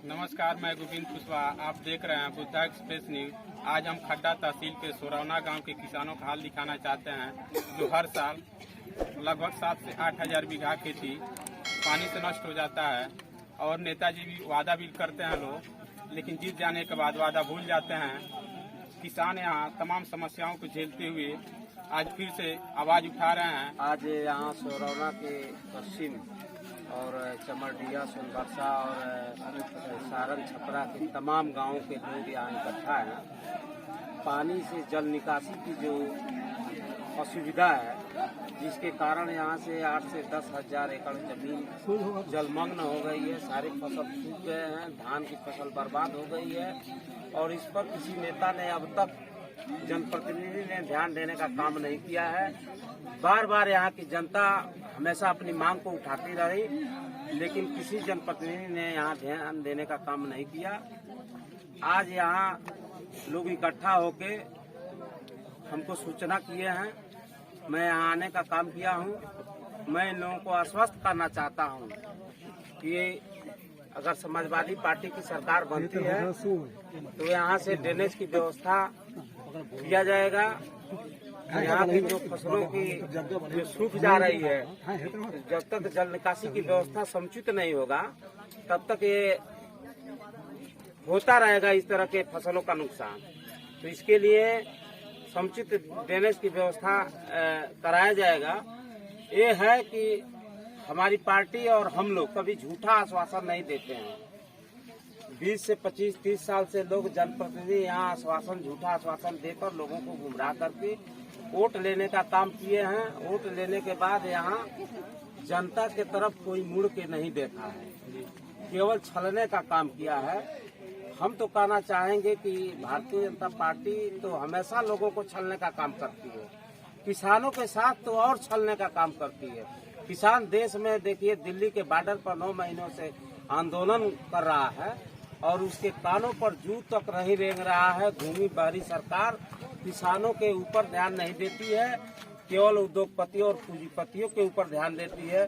नमस्कार, मैं गोविंद कुशवाहा। आप देख रहे हैं बुद्धा एक्सप्रेस न्यूज। आज हम खड्डा तहसील के सोरौना गांव के किसानों का हाल दिखाना चाहते हैं, जो हर साल लगभग 7 से 8 हजार बीघा खेती पानी से नष्ट हो जाता है। और नेताजी भी वादा भी करते हैं लोग, लेकिन जीत जाने के बाद वादा भूल जाते हैं। किसान यहाँ तमाम समस्याओं को झेलते हुए आज फिर से आवाज उठा रहे हैं। आज यहाँ सोरौना के पश्चिम और चमरडिया, सोनबरसा और सारण छपरा के तमाम गांवों के लोग यहाँ इकट्ठा हैं। पानी से जल निकासी की जो असुविधा है, जिसके कारण यहाँ से 8 से 10 हजार एकड़ जमीन जलमग्न हो गई है। सारी फसल सूख गए हैं, धान की फसल बर्बाद हो गई है। और इस पर किसी नेता ने अब तक, जनप्रतिनिधि ने ध्यान देने का काम नहीं किया है। बार बार यहाँ की जनता हमेशा अपनी मांग को उठाती रही, लेकिन किसी जनप्रतिनिधि ने यहाँ ध्यान देने का काम नहीं किया। आज यहाँ लोग इकट्ठा होके हमको सूचना किए हैं। मैं यहाँ आने का काम किया हूँ। मैं इन लोगों को आश्वस्त करना चाहता हूँ कि अगर समाजवादी पार्टी की सरकार बनती है तो यहाँ से ड्रेनेज की व्यवस्था किया जाएगा। यहाँ की जो फसलों की जो सूख जा रही है, जब तक जल निकासी की व्यवस्था समुचित नहीं होगा, तब तक ये होता रहेगा इस तरह के फसलों का नुकसान। तो इसके लिए समुचित ड्रेनेज की व्यवस्था कराया जाएगा। ये है कि हमारी पार्टी और हम लोग कभी झूठा आश्वासन नहीं देते हैं। 20 से 25-30 साल से लोग जनप्रतिनिधि यहाँ आश्वासन, झूठा आश्वासन देकर लोगों को गुमराह करके वोट लेने का काम किए हैं। वोट लेने के बाद यहाँ जनता के तरफ कोई मुड़ के नहीं देखा है, केवल छलने का काम किया है। हम तो कहना चाहेंगे कि भारतीय जनता पार्टी तो हमेशा लोगों को छलने का काम करती है, किसानों के साथ तो और छलने का काम करती है। किसान देश में देखिए, दिल्ली के बॉर्डर पर 9 महीनों से आंदोलन कर रहा है और उसके कानों पर जू तक नहीं रेंग रहा है। भूमि बहरी सरकार किसानों के ऊपर ध्यान नहीं देती है, केवल उद्योगपतियों और पूंजीपतियों के ऊपर ध्यान देती है।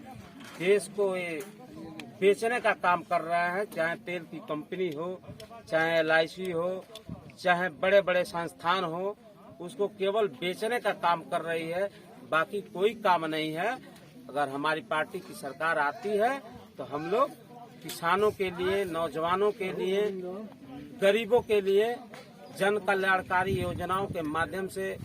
देश को ये बेचने का काम कर रहा है, चाहे तेल की कंपनी हो, चाहे LIC हो, चाहे बड़े बड़े संस्थान हो, उसको केवल बेचने का काम कर रही है, बाकी कोई काम नहीं है। अगर हमारी पार्टी की सरकार आती है तो हम लोग किसानों के लिए, नौजवानों के लिए, गरीबों के लिए जन कल्याणकारी योजनाओं के माध्यम से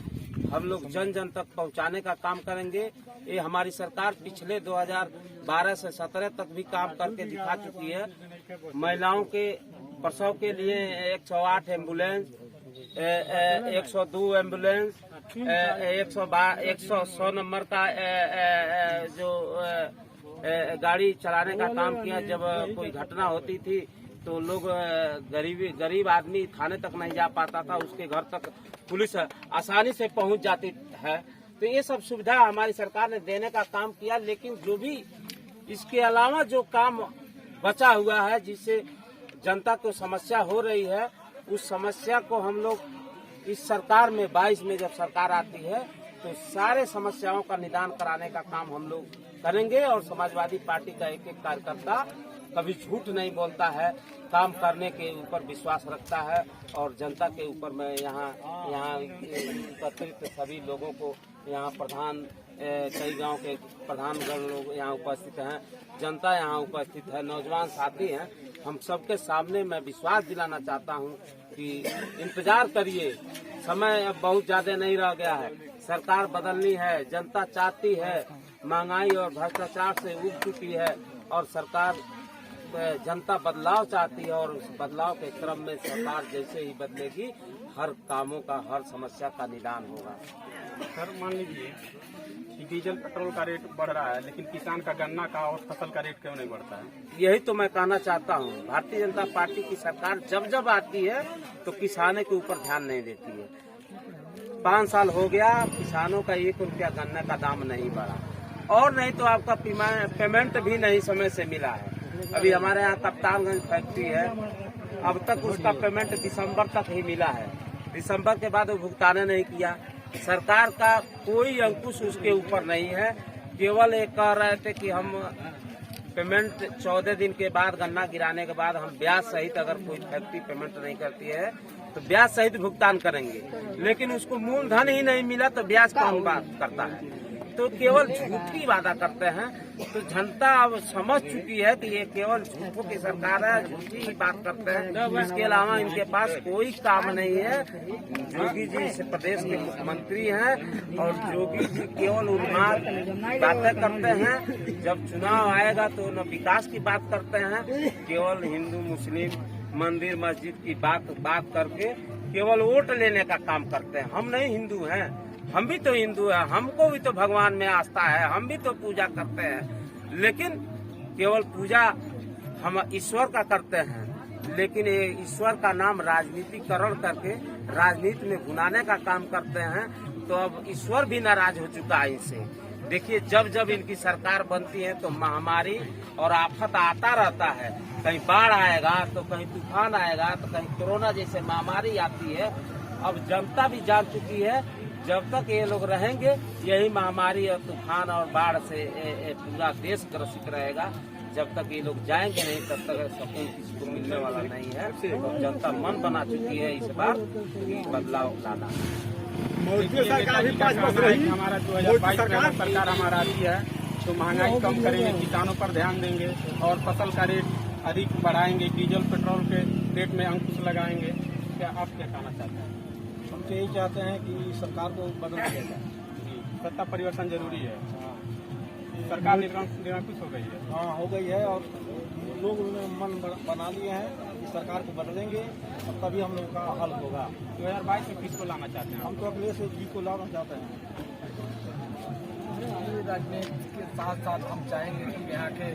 हम लोग जन जन तक पहुंचाने का काम करेंगे। ये हमारी सरकार पिछले 2012 से 17 तक भी काम करके दिखा चुकी है। महिलाओं के प्रसव के लिए 108 एम्बुलेंस, 102 एम्बुलेंस, 100 नंबर का जो गाड़ी चलाने का काम किया। जब कोई घटना होती थी तो लोग गरीब आदमी थाने तक नहीं जा पाता था, उसके घर तक पुलिस आसानी से पहुंच जाती है। तो ये सब सुविधा हमारी सरकार ने देने का काम किया। लेकिन जो भी इसके अलावा जो काम बचा हुआ है, जिससे जनता को समस्या हो रही है, उस समस्या को हम लोग इस सरकार में 22 में जब सरकार आती है तो सारे समस्याओं का निदान कराने का काम हम लोग करेंगे। और समाजवादी पार्टी का एक एक कार्यकर्ता कभी झूठ नहीं बोलता है, काम करने के ऊपर विश्वास रखता है। और जनता के ऊपर मैं यहाँ एकत्रित सभी लोगों को, यहाँ प्रधान, कई गांव के प्रधानगण लोग यहाँ उपस्थित हैं, जनता यहाँ उपस्थित है, नौजवान साथी हैं। हम सबके सामने मैं विश्वास दिलाना चाहता हूँ कि इंतजार करिए, समय अब बहुत ज्यादा नहीं रह गया है। सरकार बदलनी है, जनता चाहती है, महंगाई और भ्रष्टाचार से उब चुकी है और सरकार, जनता बदलाव चाहती है। और उस बदलाव के क्रम में सरकार जैसे ही बदलेगी, हर कामों का, हर समस्या का निदान होगा। सर, मान लीजिए कि डीजल पेट्रोल का रेट बढ़ रहा है, लेकिन किसान का गन्ना का और फसल का रेट क्यों नहीं बढ़ता है? यही तो मैं कहना चाहता हूँ। भारतीय जनता पार्टी की सरकार जब जब आती है तो किसानों के ऊपर ध्यान नहीं देती है। 5 साल हो गया, किसानों का 1 रुपया गन्ने का दाम नहीं बढ़ा, और नहीं तो आपका पेमेंट भी नहीं समय से मिला है। अभी हमारे यहाँ कप्तानगंज फैक्ट्री है, अब तक उसका पेमेंट दिसंबर तक ही मिला है। दिसंबर के बाद वो भुगतान नहीं किया। सरकार का कोई अंकुश उसके ऊपर नहीं है। केवल ये कह रहे थे कि हम पेमेंट 14 दिन के बाद गन्ना गिराने के बाद हम ब्याज सहित, अगर कोई फैक्ट्री पेमेंट नहीं करती है तो ब्याज सहित भुगतान करेंगे, लेकिन उसको मूलधन ही नहीं मिला तो ब्याज कौन बात करता है। तो केवल झूठी वादा करते हैं। तो जनता अब समझ चुकी है कि ये केवल झूठों की सरकार है, झूठी ही बात करते हैं। इसके अलावा इनके पास कोई काम नहीं है। योगी जी इस प्रदेश के मुख्यमंत्री हैं और योगी जी केवल उन्माद बातें करते हैं। जब चुनाव आएगा तो न विकास की बात करते हैं, केवल हिंदू मुस्लिम मंदिर मस्जिद की बात करके केवल वोट लेने का काम करते हैं। हम नहीं हिंदू हैं, हम भी तो हिंदू हैं, हमको भी तो भगवान में आस्था है, हम भी तो पूजा करते हैं, लेकिन केवल पूजा हम ईश्वर का करते हैं। लेकिन ये ईश्वर का नाम राजनीतिकरण करके राजनीति में घुनाने का काम करते हैं। तो अब ईश्वर भी नाराज हो चुका है इनसे। देखिए, जब जब इनकी सरकार बनती है तो महामारी और आफत आता रहता है। कहीं बाढ़ आएगा तो कहीं तूफान आएगा तो कहीं कोरोना जैसे महामारी आती है। अब जनता भी जान चुकी है, जब तक ये लोग रहेंगे यही महामारी और तूफान और बाढ़ से पूरा देश ग्रसित रहेगा। जब तक ये लोग जाएंगे नहीं तब तक सुकून किसी को मिलने वाला नहीं है। तो जनता मन बना चुकी है इस बार कि बदलाव लाना। हमारा 2022 में सरकार हमारा आती है तो महंगाई कम करेंगे, किसानों पर ध्यान देंगे और फसल का रेट अधिक बढ़ाएंगे, डीजल पेट्रोल के रेट में अंकुश लगाएंगे। क्या आप क्या कहना चाहते हैं? हम तो यही चाहते हैं कि सरकार को बदल दिया जाए। सत्ता परिवर्तन जरूरी है। सरकार निरंकुश हो गई है। हाँ, हो गई है और लोग मन बना लिए हैं कि सरकार को बदलेंगे और तभी हम लोग का हल होगा। 2022 में किसको लाना चाहते हैं? हम तो अखिलेश जी को लाना चाहते हैं। राजनीति के साथ साथ हम चाहेंगे कि यहाँ के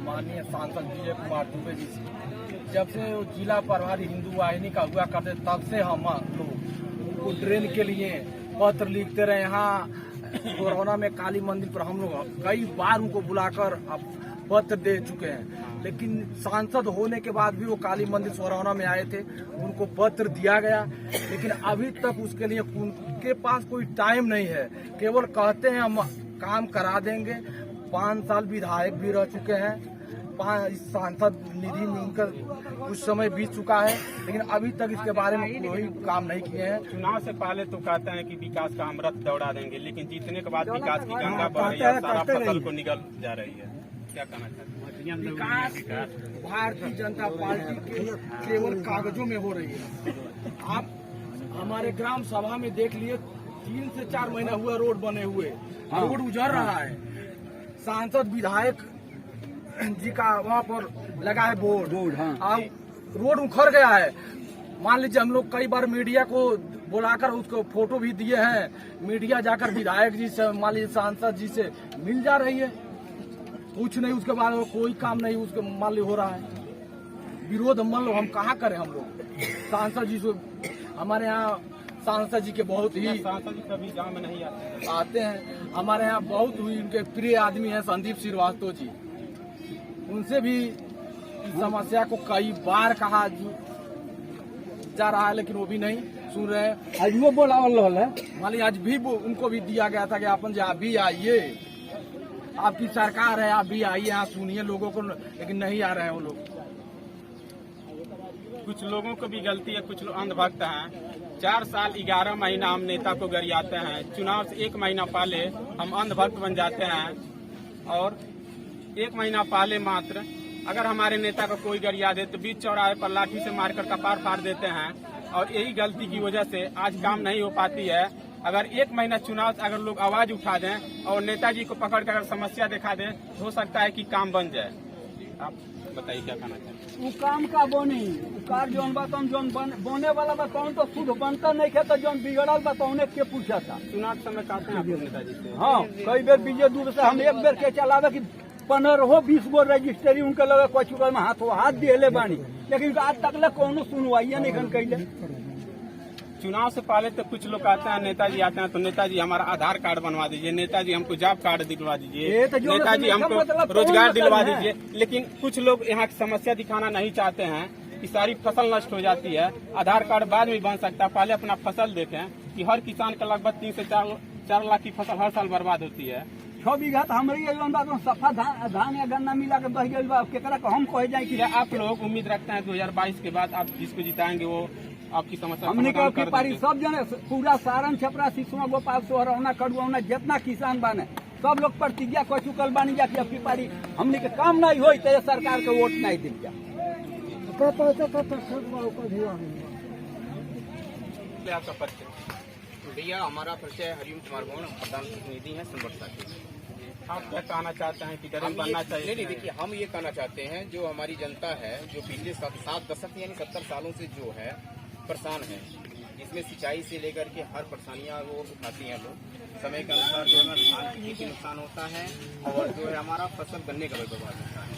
माननीय सांसद विजय कुमार दुबे जी से, जब से वो जिला प्रभारी हिंदू वाहिनी का हुआ करते तब से हम लोग उनको ड्रेन के लिए पत्र लिखते रहे। यहाँ कोरोना में काली मंदिर पर हम लोग कई बार उनको बुलाकर पत्र दे चुके हैं, लेकिन सांसद होने के बाद भी वो काली मंदिर सोरौना में आए थे, उनको पत्र दिया गया, लेकिन अभी तक उसके लिए उनके पास कोई टाइम नहीं है। केवल कहते हैं हम काम करा देंगे। 5 साल विधायक भी रह चुके हैं, सांसद निधि में उनका कुछ समय बीत चुका है, लेकिन अभी तक इसके बारे में कोई काम नहीं किए हैं। चुनाव से पहले तो कहते हैं कि विकास का हम रथ दौड़ा देंगे, लेकिन जीतने के बाद विकास की गंगा बह रही है, सारा फसल को निगल जा रही है। क्या कहना चाहते हैं? विकास भारतीय जनता पार्टी के केवल कागजों में हो रही है। आप हमारे ग्राम सभा में देख लिए, 3 से 4 महीना हुआ रोड बने हुए, रोड उजड़ रहा है। सांसद विधायक जी का वहाँ पर लगा है बोर्ड, हाँ। रोड उखड़ गया है। मान लीजिए हम लोग कई बार मीडिया को बुलाकर उसको फोटो भी दिए हैं, मीडिया जाकर विधायक जी से, मान लीजिए सांसद जी से मिल जा रही है, कुछ नहीं, उसके बाद कोई काम नहीं उसके मान लीजिए हो रहा है। विरोध मान लो हम कहाँ करें। हम लोग सांसद जी से, हमारे यहाँ सांसद जी के बहुत ही सांसद जी कभी गाँव में नहीं आते हैं। हमारे यहाँ बहुत ही उनके प्रिय आदमी है संदीप श्रीवास्तव जी, उनसे भी इस समस्या को कई बार कहा जा रहा है, लेकिन वो भी नहीं सुन रहे हैं। आज वो बोला है, मान लीजिए आज भी उनको भी दिया गया था कि अपन आप भी आइए, आपकी सरकार है, आप भी आइए, यहाँ सुनिए लोगों को, लेकिन नहीं आ रहे हैं वो लोग। कुछ लोगों को भी गलती है, कुछ लोग अंधभक्त हैं। 4 साल 11 महीना हम नेता को गरियाते हैं, चुनाव से 1 महीना पहले हम अंधभक्त बन जाते हैं और 1 महीना पहले मात्र अगर हमारे नेता को कोई गरिया दे तो बीच चौराहे पर लाठी से मारकर कपार फाड़ देते हैं। और यही गलती की वजह से आज काम नहीं हो पाती है। अगर 1 महीना चुनाव से अगर लोग आवाज उठा दें और नेताजी को पकड़ कर अगर समस्या दिखा दें, हो सकता है कि काम बन जाए। आप बताइए क्या कहना चाहते हैं? वो काम का बनी, कार जौन बताऊं, जौन बोने वाला बताऊं तो खुद बनता नहीं है, तो जौन बिगड़ल बताऊं ने के पूछा था। चुनाव के समय कहते हैं आप नेताजी से? हाँ, कई बेर विजय दूर से हम एक बेर के चलावे कि 15-20 गो रजिस्ट्री उनके लगे कचुकल में हाथ दिले बानी, लेकिन आज तक ले कोनो सुनवाई नहीं कैले। चुनाव से पहले तो कुछ लोग आते हैं, नेताजी आते हैं तो नेताजी हमारा आधार कार्ड बनवा दीजिए, नेताजी हमको जॉब कार्ड दिलवा दीजिए, नेताजी हमको रोजगार दिलवा दीजिए। लेकिन कुछ लोग यहाँ की समस्या दिखाना नहीं चाहते हैं कि सारी फसल नष्ट हो जाती है। आधार कार्ड बाद में बन सकता है, पहले अपना फसल देखें कि हर किसान का लगभग 3 से 4 लाख की फसल हर साल बर्बाद होती है। 6 बीघा तो हमारे ये बात सफा धान या गन्ना मिला के बह गई बा केकरा को हम कहे जाए कि क्या आप लोग उम्मीद रखते हैं 2022 के बाद आप जिसको जिताएंगे वो आपकी समस्या हमने समाधान के कर पारी देंगे? सब जने पूरा सारण छपरा सिसवा गोपाल सोहरौना कड़ुआ जितना किसान बाने सब लोग प्रतिज्ञा कर चुकल बानी जा कि अब की पारी हमने के काम नहीं होई तो सरकार के वोट नहीं दिल जा। क्या आपका परिचय? भैया हमारा परिचय हरिओम कुमार गौड़, प्रधान प्रतिनिधि है सोनभद्र के। आप क्या कहना चाहते हैं कि डरेन हम बनना ये- चाहिए? नहीं देखिए, हम ये कहना चाहते हैं जो हमारी जनता है जो पिछले 7 दशक यानी 70 सालों से जो है परेशान है, जिसमें सिंचाई से लेकर के हर परेशानियां वो उठाती हैं लोग। समय के अनुसार जो है ना धान की खेती नुकसान होता है और जो है हमारा फसल गन्ने का भी बर्बाद होता है।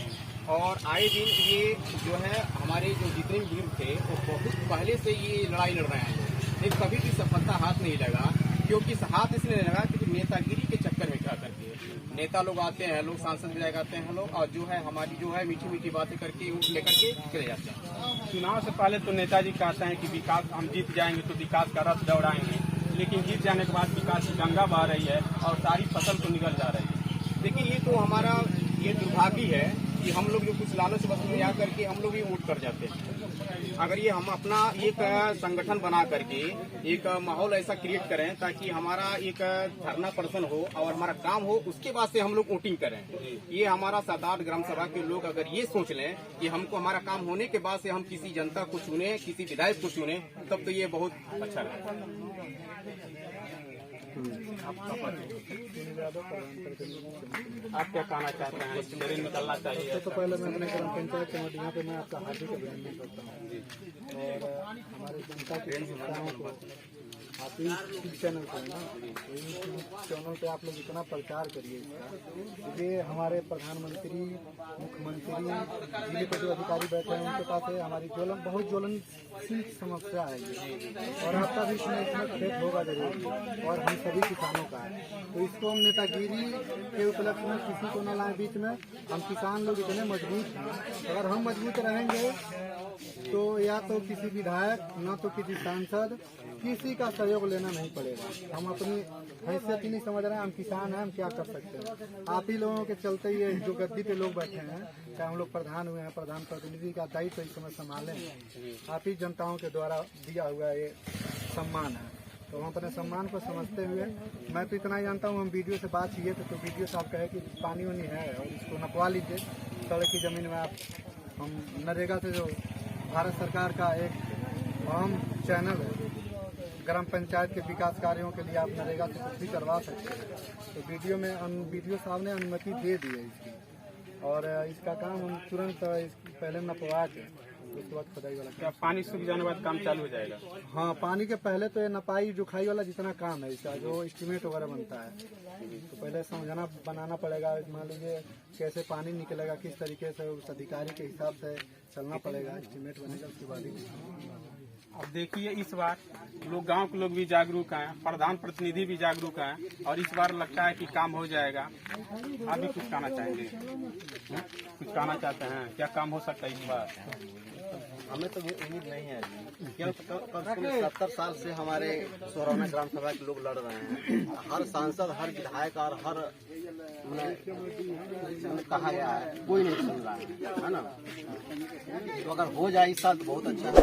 और आए दिन ये जो है हमारे जो जितने भी वीर थे वो बहुत पहले से ये लड़ाई लड़ रहे हैं। लेकिन कभी भी सफलता हाथ नहीं लगा, क्योंकि हाथ इसलिए नहीं लगा क्योंकि नेतागिरी के चक्कर में क्या करके नेता लोग आते हैं, लोग सांसद विधायक आते हैं लोग, और जो है हमारी जो है मीठी मीठी बातें करके उठ लेकर के चले जाते हैं। चुनाव से पहले तो नेताजी कहते हैं कि विकास हम जीत जाएंगे तो विकास का रथ दौड़ाएंगे, लेकिन जीत जाने के बाद विकास की गंगा बह रही है और सारी फसल तो निकल जा रही है। देखिए, ये तो हमारा ये दुर्भाग्य है कि हम लोग जो कुछ लालच बस में आ करके हम लोग ये वोट कर जाते हैं। अगर ये हम अपना एक संगठन बना करके एक माहौल ऐसा क्रिएट करें ताकि हमारा एक धरना प्रदर्शन हो और हमारा काम हो, उसके बाद से हम लोग वोटिंग करें। ये हमारा 7-8 ग्राम सभा के लोग अगर ये सोच लें कि हमको हमारा काम होने के बाद से हम किसी जनता को चुने, किसी विधायक को चुने, तब तो ये बहुत अच्छा लगेगा। आप क्या कहना चाहते हैं? डरेन निकलना चाहिए? तो पहले मैं अपने ग्राम पंचायत कमेटी यहाँ पे मैं आपका हार्दिक अभिनंदन करता हूँ और हमारे जनता के समस्याओं को आप ही चैनल पे है ना, चैनल पे आप लोग इतना प्रचार करिए इसका। ये हमारे प्रधानमंत्री, मुख्यमंत्री, जिले के जो अधिकारी बैठे हैं उनके पास है हमारी बहुत ज्वलनशील समस्या है ये, और आपका भी इसमें खेत होगा जरूर, और हम सभी किसानों का है। तो इसको हम नेतागिरी के उपलक्ष्य में किसी को न लाए बीच में। हम किसान लोग इतने मजबूत हैं, अगर हम मजबूत रहेंगे तो या तो किसी विधायक न तो किसी सांसद किसी का सहयोग लेना नहीं पड़ेगा। हम अपनी हैसियत ही नहीं समझ रहे हैं, हम किसान हैं, हम क्या कर सकते हैं। आप ही लोगों के चलते ये जो गद्दी पे लोग बैठे हैं, चाहे हम लोग प्रधान हुए हैं, प्रधान प्रतिनिधि का दायित्व इस समय संभाले हैं, आप ही जनताओं के द्वारा दिया हुआ ये सम्मान है। तो हम अपने सम्मान को समझते हुए, मैं तो इतना ही जानता हूँ, हम वीडियो से बात किए थे तो वीडियो से आप कहे कि पानी वानी है और इसको नपवा लीजिए सड़क की जमीन में। आप हम नरेगा से जो भारत सरकार का एक अहम चैनल है, ग्राम पंचायत के विकास कार्यों के लिए आप नरेगा से कुछ भी करवा सकते हैं। तो वीडियो साहब ने अनुमति दे दी है इसकी, और इसका काम हम तुरंत पहले नपवा के उसके बाद खुदाई वाला। क्या पानी सूख जाने के बाद काम चालू हो जाएगा? हाँ, पानी के पहले तो ये नपाई जुखाई वाला जितना काम है इसका, जो एस्टीमेट वगैरह बनता है, तो पहले समझना बनाना पड़ेगा। मान लीजिए कैसे पानी निकलेगा, किस तरीके से उस अधिकारी के हिसाब से चलना पड़ेगा, एस्टीमेट बनेगा, उसके बाद ही। अब देखिए, इस बार गांव के लोग भी जागरूक हैं, प्रधान प्रतिनिधि भी जागरूक हैं, और इस बार लगता है कि काम हो जाएगा। आप भी कुछ कहना चाहेंगे? कुछ कहना चाहते हैं? क्या काम हो सकता है इस बार? हमें तो उम्मीद नहीं है, क्योंकि 70 साल से हमारे सोहरौना ग्राम सभा के लोग लड़ रहे हैं। हर सांसद, हर विधायक और हर कहा गया है, कोई नहीं सुन रहा है ना। तो अगर हो जाए इस साल तो बहुत अच्छा है।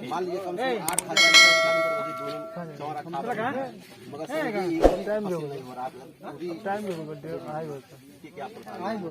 मान लीजिए कम से कम 8,000 मगर